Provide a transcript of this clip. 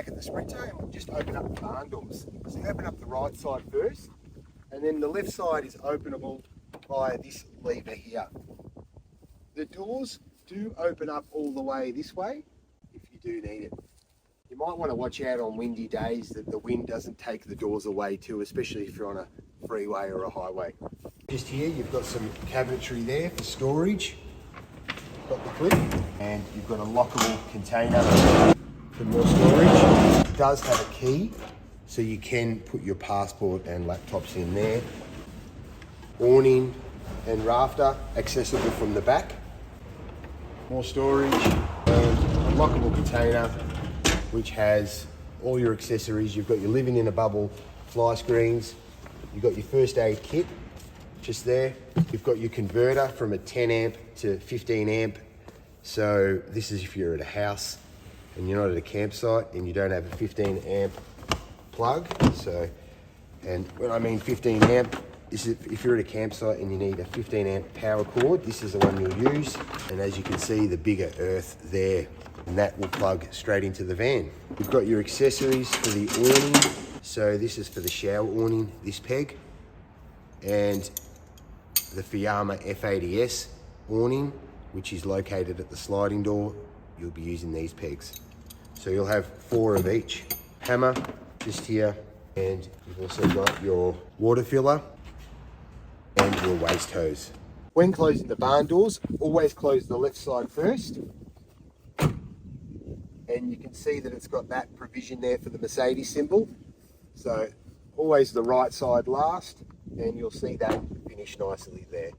back at the Sprinter and we'll just open up the barn doors. So you open up the right side first, and then the left side is openable by this lever here. The doors do open up all the way this way if you do need it. You might want to watch out on windy days that the wind doesn't take the doors away too, especially if you're on a freeway or a highway. Just here you've got some cabinetry there for storage. Got the clip, and you've got a lockable container for more storage. It does have a key, so you can put your passport and laptops in there. Awning and rafter accessible from the back. More storage, and a lockable container which has all your accessories. You've got your living in a bubble fly screens. You've got your first aid kit just there. You've got your converter from a 10 amp to 15 amp. So this is if you're at a house and you're not at a campsite and you don't have a 15 amp plug. So, and when I mean 15 amp, this is if you're at a campsite and you need a 15 amp power cord, this is the one you'll use. And as you can see, the bigger earth there, and that will plug straight into the van. You've got your accessories for the awning. So this is for the shower awning, this peg, and the Fiamma F80S awning, which is located at the sliding door. You'll be using these pegs. So you'll have 4 of each. Hammer, just here, and you've also got your water filler and your waste hose. When closing the barn doors, always close the left side first. And you can see that it's got that provision there for the Mercedes symbol. So always the right side last, and you'll see that finish nicely there.